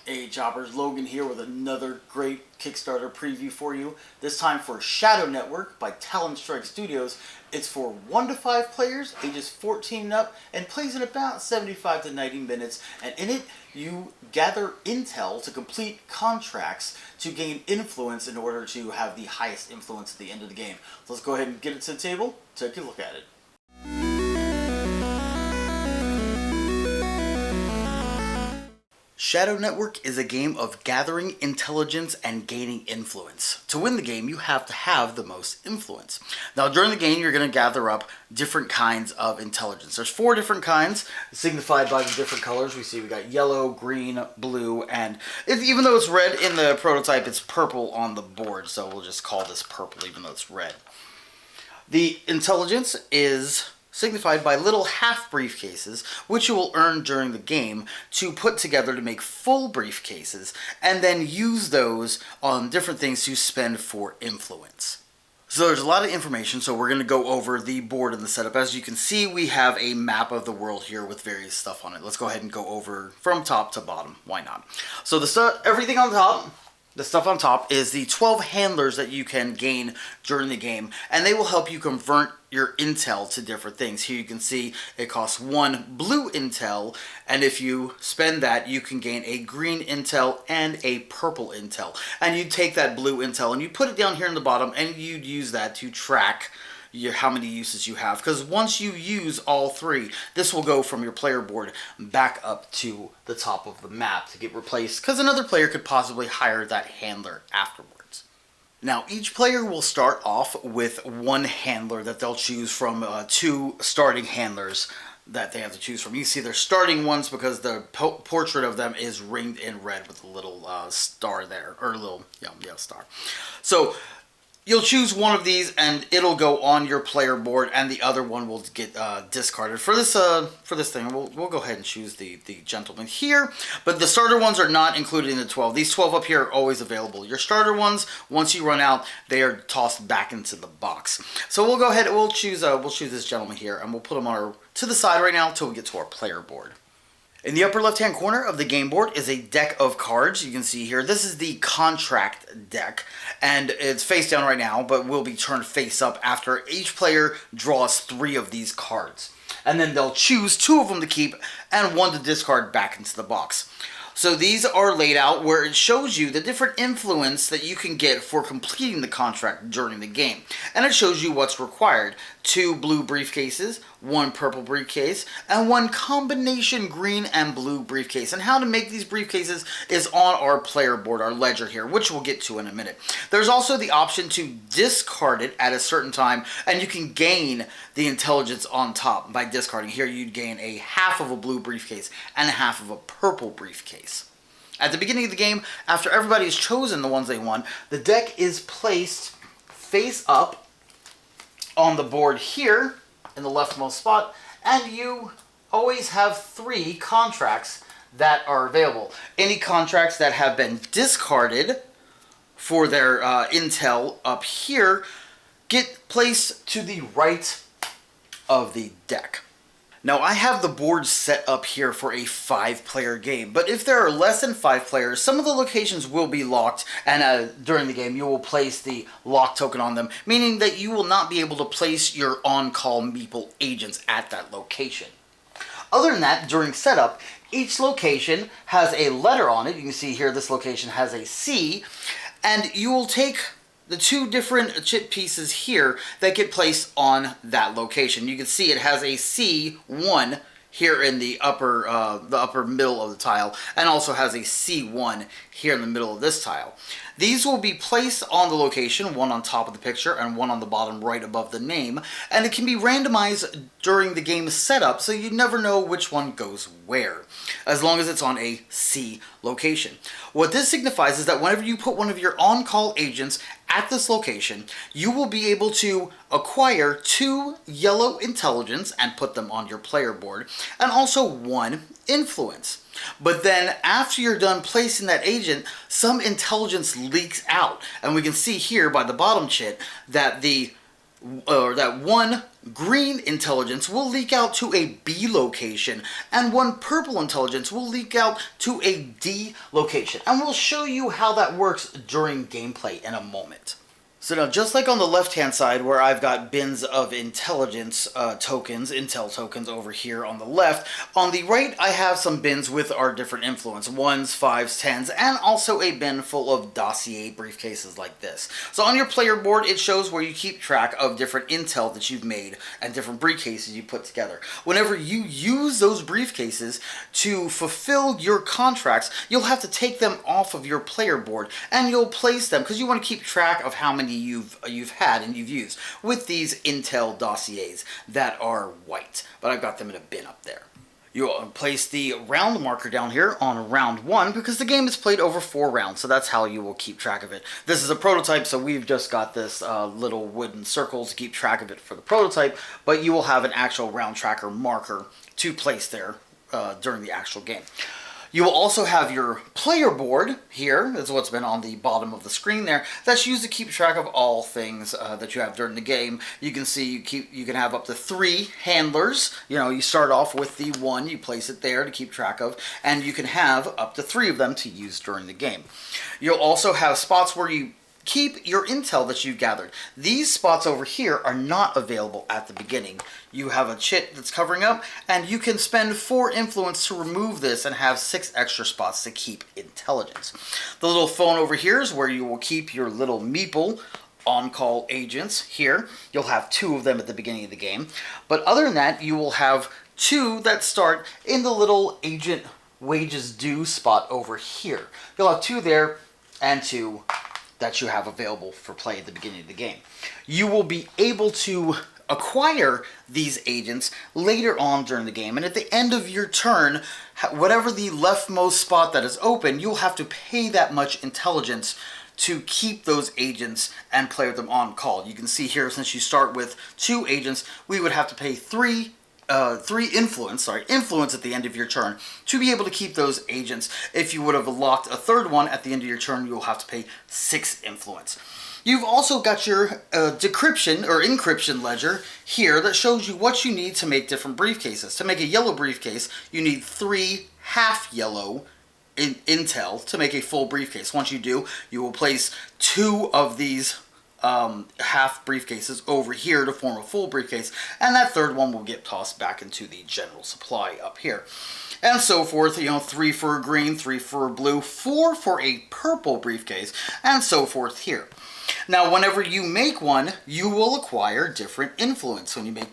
Hey Choppers, Logan here with another great Kickstarter preview for you. This time for Shadow Network by Talon Studios. It's for 1 to 5 players, ages 14 and up, and plays in about 75 to 90 minutes. And in it, you gather intel to complete contracts to gain influence in order to have the highest influence at the end of the game. So let's go ahead and get it to the table, take a look at it. Shadow Network is a game of gathering intelligence and gaining influence. To win the game, you have to have the most influence. Now, during the game, you're going to gather up different kinds of intelligence. There's 4 different kinds, signified by the different colors. We got yellow, green, blue, and even though it's red in the prototype, it's purple on the board, so we'll just call this purple even though it's red. The intelligence is signified by little half briefcases, which you will earn during the game to put together to make full briefcases, and then use those on different things to spend for influence. So there's a lot of information, so we're going to go over the board and the setup. As you can see, we have a map of the world here with various stuff on it. Let's go ahead and go over from top to bottom. Why not? So everything on top, the stuff on top is the 12 handlers that you can gain during the game, and they will help you convert your intel to different things. Here you can see it costs 1 blue intel, and if you spend that, you can gain a green intel and a purple intel. And you take that blue intel and you put it down here in the bottom, and you'd use that to track how many uses you have, because once you use all 3, this will go from your player board back up to the top of the map to get replaced, because another player could possibly hire that handler afterwards. Now, each player will start off with 1 handler that they'll choose from 2 starting handlers that they have to choose from. You see their starting ones because the portrait of them is ringed in red with a little star there, or a little, star. So you'll choose one of these, and it'll go on your player board, and the other one will get discarded. For this thing, we'll go ahead and choose the gentleman here. But the starter ones are not included in the 12. These 12 up here are always available. Your starter ones, once you run out, they are tossed back into the box. So we'll go ahead and we'll choose this gentleman here, and we'll put him to the side right now until we get to our player board. In the upper left-hand corner of the game board is a deck of cards. You can see here, this is the contract deck, and it's face down right now, but will be turned face up after each player draws 3 of these cards. And then they'll choose 2 of them to keep and 1 to discard back into the box. So these are laid out where it shows you the different influence that you can get for completing the contract during the game. And it shows you what's required. 2 blue briefcases, 1 purple briefcase, and 1 combination green and blue briefcase. And how to make these briefcases is on our player board, our ledger here, which we'll get to in a minute. There's also the option to discard it at a certain time, and you can gain the intelligence on top by discarding. Here you'd gain a half of a blue briefcase and a half of a purple briefcase. At the beginning of the game, after everybody has chosen the ones they want, the deck is placed face up on the board here in the leftmost spot, and you always have 3 contracts that are available. Any contracts that have been discarded for their intel up here get placed to the right of the deck. Now, I have the board set up here for a 5-player game, but if there are less than 5 players, some of the locations will be locked, and during the game you will place the lock token on them, meaning that you will not be able to place your on-call meeple agents at that location. Other than that, during setup, each location has a letter on it. You can see here this location has a C, and you will take the 2 different chip pieces here that get placed on that location. You can see it has a C1 here in the upper middle of the tile, and also has a C1 here in the middle of this tile. These will be placed on the location, 1 on top of the picture and 1 on the bottom right above the name, and it can be randomized during the game setup, so you never know which one goes where, as long as it's on a C location. What this signifies is that whenever you put one of your on-call agents at this location, you will be able to acquire 2 yellow intelligence and put them on your player board, and also 1 influence. But then after you're done placing that agent, some intelligence leaks out, and we can see here by the bottom chit that that 1 green intelligence will leak out to a B location, and 1 purple intelligence will leak out to a D location. And we'll show you how that works during gameplay in a moment. So now, just like on the left-hand side where I've got bins of intelligence tokens, intel tokens over here on the left, on the right I have some bins with our different influence, 1s, 5s, 10s, and also a bin full of dossier briefcases like this. So on your player board it shows where you keep track of different intel that you've made and different briefcases you put together. Whenever you use those briefcases to fulfill your contracts, you'll have to take them off of your player board and you'll place them, because you want to keep track of how many you've had and you've used with these intel dossiers that are white, but I've got them in a bin up there. You'll place the round marker down here on round 1 because the game is played over 4 rounds, so that's how you will keep track of it. This is a prototype, so we've just got this little wooden circle to keep track of it for the prototype, but you will have an actual round tracker marker to place there during the actual game. You will also have your player board here. That's what's been on the bottom of the screen there. That's used to keep track of all things that you have during the game. You can see you can have up to 3 handlers. You know, you start off with the 1, you place it there to keep track of, and you can have up to 3 of them to use during the game. You'll also have spots where you keep your intel that you've gathered. These spots over here are not available at the beginning. You have a chit that's covering up, and you can spend 4 influence to remove this and have 6 extra spots to keep intelligence. The little phone over here is where you will keep your little meeple on-call agents here. You'll have 2 of them at the beginning of the game. But other than that, you will have 2 that start in the little agent wages due spot over here. You'll have 2 there and 2 that you have available for play at the beginning of the game. You will be able to acquire these agents later on during the game, and at the end of your turn, whatever the leftmost spot that is open, you'll have to pay that much intelligence to keep those agents and play with them on call. You can see here, since you start with 2 agents, we would have to pay 3 influence at the end of your turn to be able to keep those agents. If you would have locked a 3rd one at the end of your turn, you'll have to pay 6 influence. You've also got your decryption or encryption ledger here that shows you what you need to make different briefcases. To make a yellow briefcase, you need 3 half yellow intel to make a full briefcase. Once you do, you will place 2 of these half briefcases over here to form a full briefcase, and that 3rd one will get tossed back into the general supply up here, and so forth. You know, 3 for a green, 3 for a blue, 4 for a purple briefcase, and so forth here. Now, whenever you make one, you will acquire different influence when you make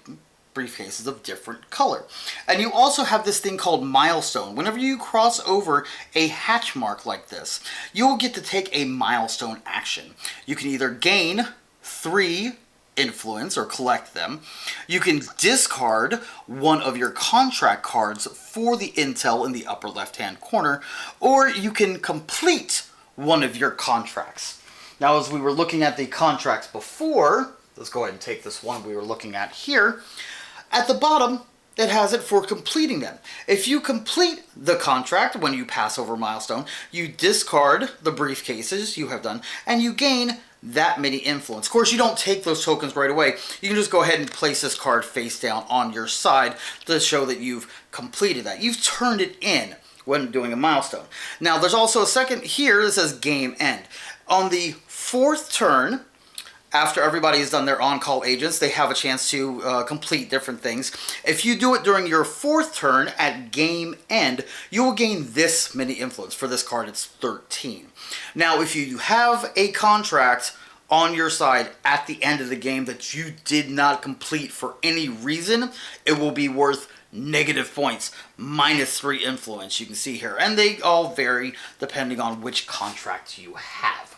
briefcases of different color. And you also have this thing called Milestone. Whenever you cross over a hatch mark like this, you'll get to take a milestone action. You can either gain 3 influence or collect them. You can discard one of your contract cards for the intel in the upper left-hand corner, or you can complete one of your contracts. Now, as we were looking at the contracts before, let's go ahead and take this one we were looking at here. At the bottom, it has it for completing them. If you complete the contract when you pass over Milestone, you discard the briefcases you have done, and you gain that many influence. Of course, you don't take those tokens right away. You can just go ahead and place this card face down on your side to show that you've completed that. You've turned it in when doing a milestone. Now, there's also a second here that says Game End. On the 4th turn, after everybody has done their on-call agents, they have a chance to complete different things. If you do it during your 4th turn at game end, you will gain this many influence. For this card, it's 13. Now, if you have a contract on your side at the end of the game that you did not complete for any reason, it will be worth negative points, -3 influence, you can see here. And they all vary depending on which contract you have.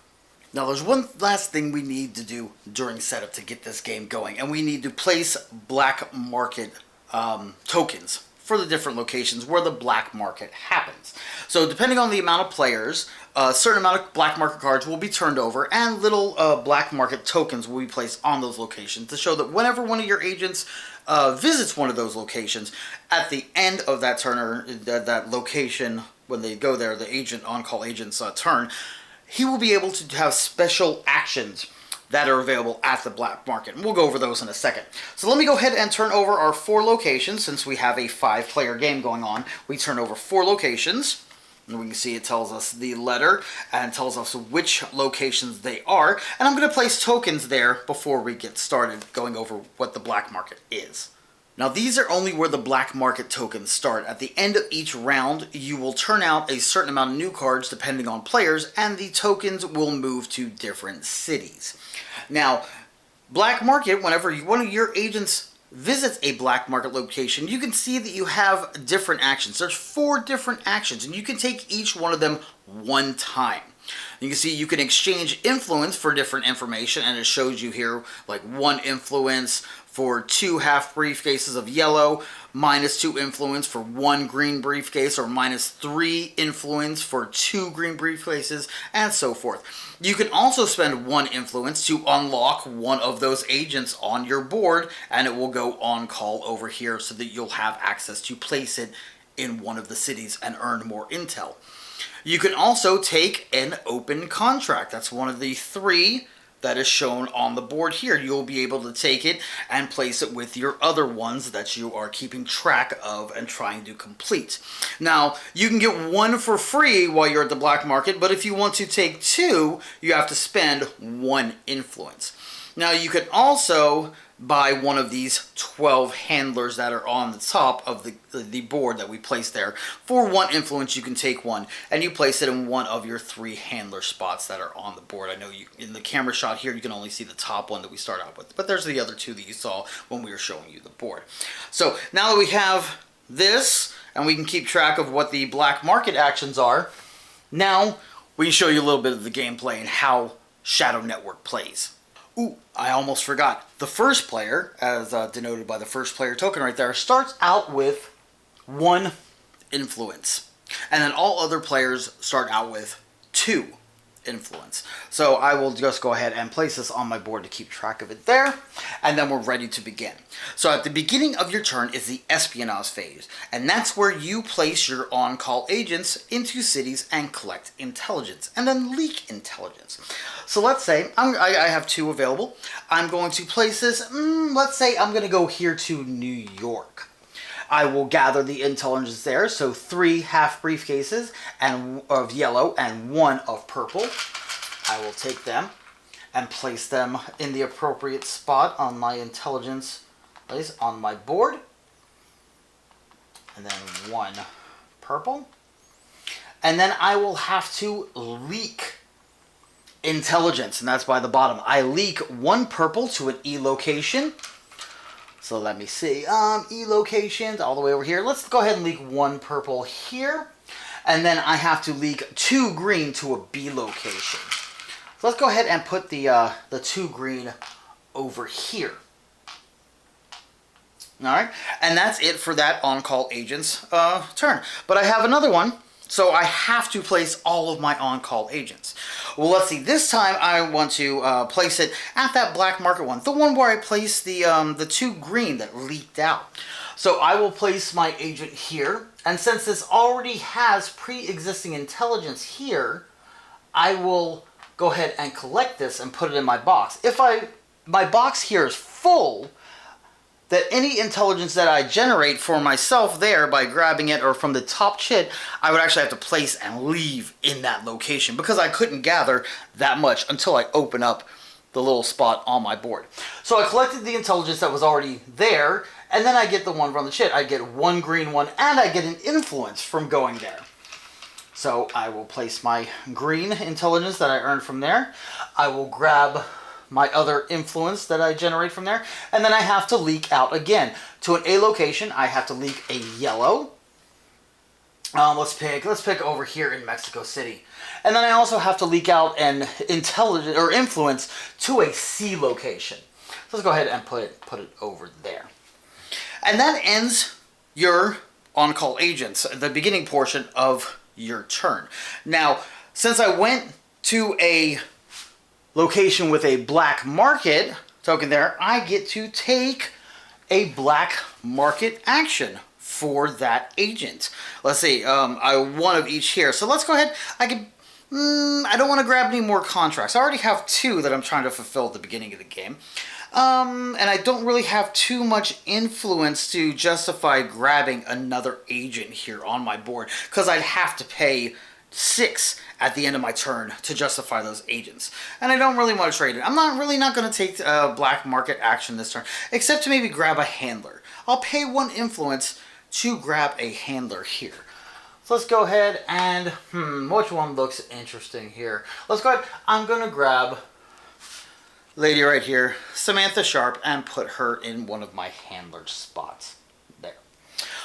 Now, there's one last thing we need to do during setup to get this game going, and we need to place black market tokens for the different locations where the black market happens. So depending on the amount of players, a certain amount of black market cards will be turned over, and little black market tokens will be placed on those locations to show that whenever one of your agents visits one of those locations, at the end of that turn, or that location, when they go there, the agent, on-call agent's turn, he will be able to have special actions that are available at the black market. And we'll go over those in a second. So let me go ahead and turn over our 4 locations. Since we have a 5-player game going on, we turn over 4 locations. And we can see it tells us the letter and tells us which locations they are. And I'm going to place tokens there before we get started going over what the black market is. Now these are only where the black market tokens start. At the end of each round, you will turn out a certain amount of new cards depending on players, and the tokens will move to different cities. Now, black market, whenever one of your agents visits a black market location, you can see that you have different actions. There's 4 different actions, and you can take each one of them one time. You can see you can exchange influence for different information, and it shows you here like 1 influence for 2 half briefcases of yellow, -2 influence for 1 green briefcase, or -3 influence for 2 green briefcases, and so forth. You can also spend 1 influence to unlock one of those agents on your board, and it will go on call over here so that you'll have access to place it in one of the cities and earn more intel. You can also take an open contract. That's one of the 3 that is shown on the board here. You'll be able to take it and place it with your other ones that you are keeping track of and trying to complete. Now, you can get 1 for free while you're at the black market, but if you want to take 2, you have to spend 1 influence. Now, you can also buy one of these 12 handlers that are on the top of the board that we placed there. For 1 influence, you can take 1, and you place it in one of your 3 handler spots that are on the board. I know you in the camera shot here, you can only see the top one that we start out with, but there's the other 2 that you saw when we were showing you the board. So now that we have this, and we can keep track of what the black market actions are, now we can show you a little bit of the gameplay and how Shadow Network plays. Ooh, I almost forgot. The first player, as denoted by the first player token right there, starts out with 1 influence. And then all other players start out with 2 influence. So I will just go ahead and place this on my board to keep track of it there. And then we're ready to begin. So at the beginning of your turn is the Espionage Phase. And that's where you place your on-call agents into cities and collect intelligence. And then leak intelligence. So let's say I have 2 available. I'm going to place this, let's say I'm going to go here to New York. I will gather the intelligence there, so 3 half briefcases of yellow and 1 of purple. I will take them and place them in the appropriate spot on my intelligence place on my board. And then 1 purple. And then I will have to leak intelligence, and that's by the bottom. I leak 1 purple to an E location. So let me see, E locations all the way over here. Let's go ahead and leak 1 purple here. And then I have to leak 2 green to a B location. So let's go ahead and put the 2 green over here. Alright, and that's it for that on-call agent's turn. But I have another one. So I have to place all of my on-call agents. Well, let's see. This time I want to place it at that black market one. The one where I placed the 2 green that leaked out. So I will place my agent here. And since this already has pre-existing intelligence here, I will go ahead and collect this and put it in my box. If my box here is full, that any intelligence that I generate for myself there by grabbing it or from the top chit, I would actually have to place and leave in that location because I couldn't gather that much until I open up the little spot on my board. So I collected the intelligence that was already there, and then I get the one from the chit. I get 1 green one, and I get an influence from going there. So I will place my green intelligence that I earned from there. I will grab my other influence that I generate from there, and then I have to leak out again. To an A location, I have to leak a yellow. Let's pick over here in Mexico City. And then I also have to leak out an intelligence or influence to a C location. So let's go ahead and put it over there. And that ends your on-call agents, the beginning portion of your turn. Now, since I went to a location with a black market token there, I get to take a black market action for that agent. Let's see, I one of each here. So let's go ahead. I can I don't want to grab any more contracts. I already have 2 that I'm trying to fulfill at the beginning of the game. And I don't really have too much influence to justify grabbing another agent here on my board, because I'd have to pay 6 at the end of my turn to justify those agents. And I don't really want to trade it. I'm not going to take black market action this turn, except to maybe grab a handler. I'll pay 1 influence to grab a handler here. So let's go ahead and, which one looks interesting here? Let's go ahead. I'm going to grab lady right here, Samantha Sharp, and put her in one of my handler spots. There.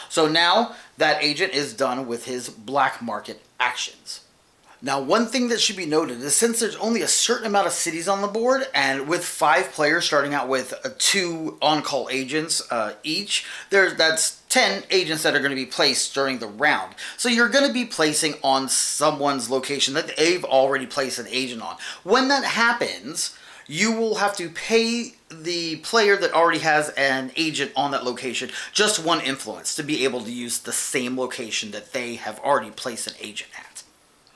So now that agent is done with his black market actions. Now, one thing that should be noted is, since there's only a certain amount of cities on the board, and with 5 players starting out with 2 on-call agents each, that's 10 agents that are going to be placed during the round. So you're going to be placing on someone's location that they've already placed an agent on. When that happens, you will have to pay the player that already has an agent on that location just 1 influence to be able to use the same location that they have already placed an agent at.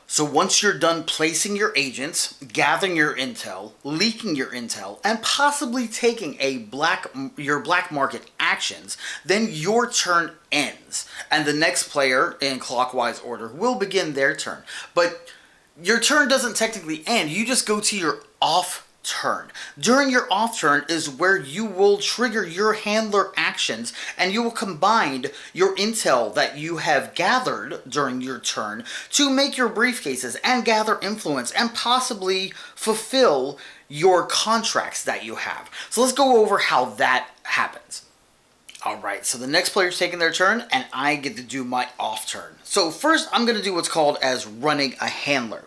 So once you're done placing your agents, gathering your intel, leaking your intel, and possibly taking your black market actions, then your turn ends. And the next player, in clockwise order, will begin their turn. But your turn doesn't technically end. You just go to your off turn. During your off turn is where you will trigger your handler actions, and you will combine your intel that you have gathered during your turn to make your briefcases and gather influence and possibly fulfill your contracts that you have. So let's go over how that happens. Alright, so the next player's taking their turn, and I get to do my off turn. So first I'm going to do what's called as running a handler.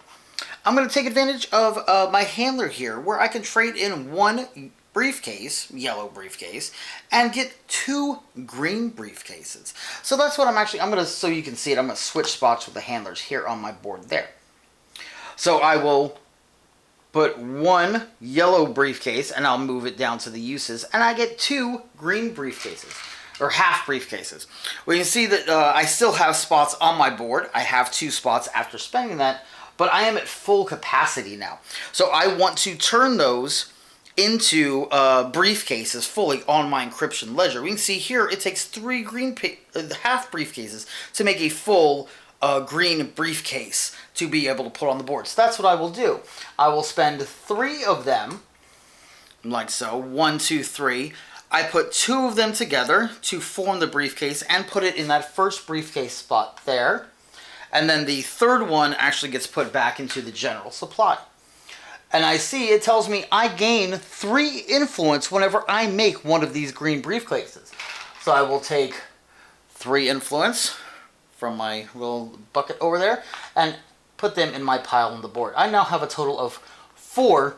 I'm going to take advantage of my handler here, where I can trade in 1 briefcase, yellow briefcase, and get 2 green briefcases. So that's what I'm going to, so you can see it, I'm going to switch spots with the handlers here on my board there. So I will put 1 yellow briefcase, and I'll move it down to the uses, and I get 2 green briefcases, or half briefcases. Well, you can see that I still have spots on my board. I have 2 spots after spending that, but I am at full capacity now. So I want to turn those into briefcases fully on my Encryption Ledger. We can see here it takes 3 green half briefcases to make a full green briefcase to be able to put on the board. So that's what I will do. I will spend 3 of them, like so, 1, 2, 3. I put 2 of them together to form the briefcase and put it in that first briefcase spot there. And then the third one actually gets put back into the general supply. And I see it tells me I gain 3 influence whenever I make one of these green briefcases. So I will take 3 influence from my little bucket over there and put them in my pile on the board. I now have a total of 4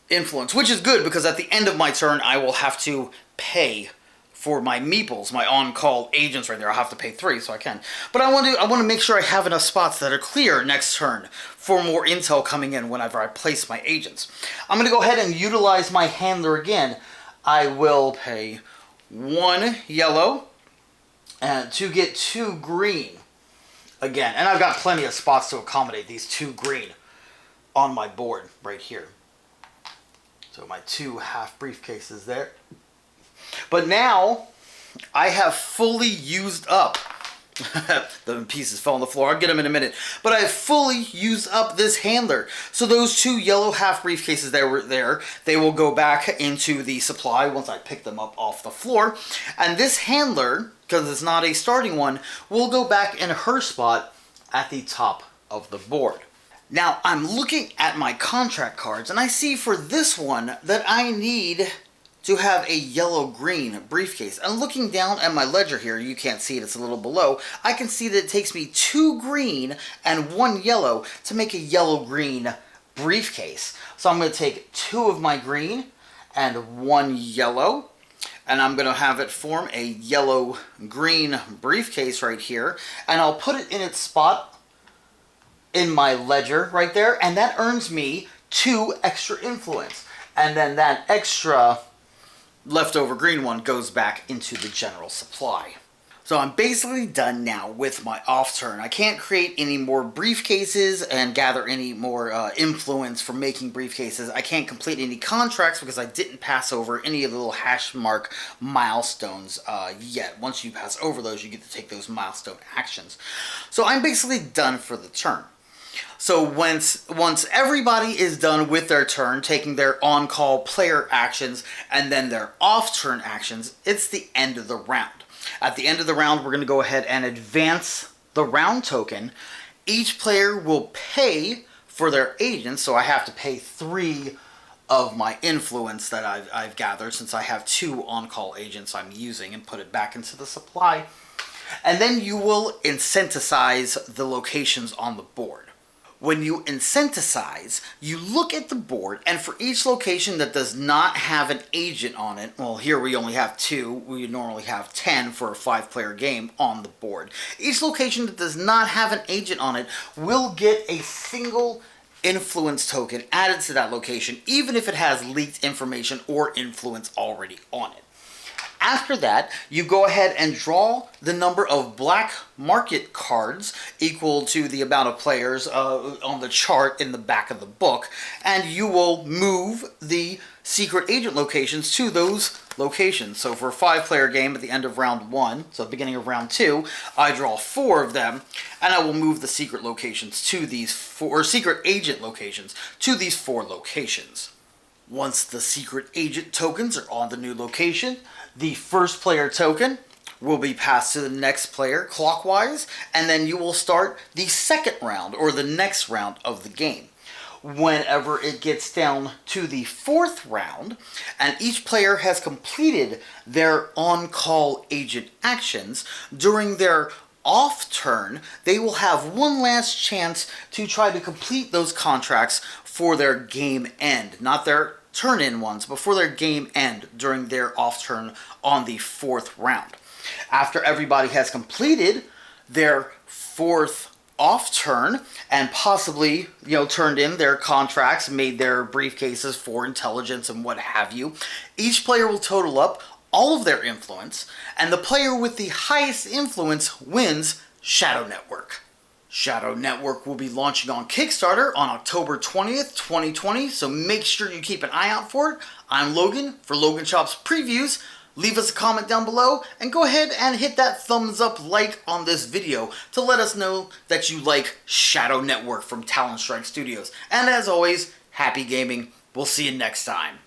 influence, which is good because at the end of my turn I will have to pay for my meeples, my on-call agents right there. I'll have to pay 3, so I can. But I want to make sure I have enough spots that are clear next turn for more intel coming in whenever I place my agents. I'm going to go ahead and utilize my handler again. I will pay 1 yellow to get 2 green again. And I've got plenty of spots to accommodate these 2 green on my board right here. So my 2 half briefcases there. But now, I have fully used up, the pieces fell on the floor, I'll get them in a minute, but I have fully used up this handler. So those 2 yellow half briefcases that were there, they will go back into the supply once I pick them up off the floor. And this handler, because it's not a starting one, will go back in her spot at the top of the board. Now, I'm looking at my contract cards, and I see for this one that I need to have a yellow-green briefcase. And looking down at my ledger here, you can't see it, it's a little below, I can see that it takes me 2 green and 1 yellow to make a yellow-green briefcase. So I'm going to take 2 of my green and 1 yellow, and I'm going to have it form a yellow-green briefcase right here, and I'll put it in its spot in my ledger right there, and that earns me 2 extra influence. And then that extra leftover green one goes back into the general supply. So I'm basically done now with my off turn. I can't create any more briefcases and gather any more influence from making briefcases. I can't complete any contracts because I didn't pass over any of the little hash mark milestones yet. Once you pass over those, you get to take those milestone actions. So I'm basically done for the turn. So once everybody is done with their turn, taking their on-call player actions and then their off-turn actions, it's the end of the round. At the end of the round, we're going to go ahead and advance the round token. Each player will pay for their agents, so I have to pay 3 of my influence that I've gathered, since I have 2 on-call agents I'm using, and put it back into the supply. And then you will incentivize the locations on the board. When you incentivize, you look at the board, and for each location that does not have an agent on it, well, here we only have 2, we normally have 10 for a 5-player game on the board. Each location that does not have an agent on it will get a single influence token added to that location, even if it has leaked information or influence already on it. After that, you go ahead and draw the number of black market cards equal to the amount of players on the chart in the back of the book, and you will move the secret agent locations to those locations. So for a 5-player game at the end of round 1, so beginning of round 2, I draw 4 of them, and I will move the secret locations to these 4, or secret agent locations to these 4 locations. Once the secret agent tokens are on the new location, the first player token will be passed to the next player clockwise, and then you will start the second round, or the next round of the game. Whenever it gets down to the 4th round, and each player has completed their on-call agent actions, during their off turn, they will have one last chance to try to complete those contracts for their game end. Not their turn-in ones, but for their game end during their off turn on the 4th round. After everybody has completed their 4th off turn and possibly, turned in their contracts, made their briefcases for intelligence and what have you, each player will total up all of their influence, and the player with the highest influence wins Shadow Network. Shadow Network will be launching on Kickstarter on October 20th, 2020, so make sure you keep an eye out for it. I'm Logan for Logan Shop's Previews. Leave us a comment down below, and go ahead and hit that thumbs up like on this video to let us know that you like Shadow Network from Talon Studios. And as always, happy gaming. We'll see you next time.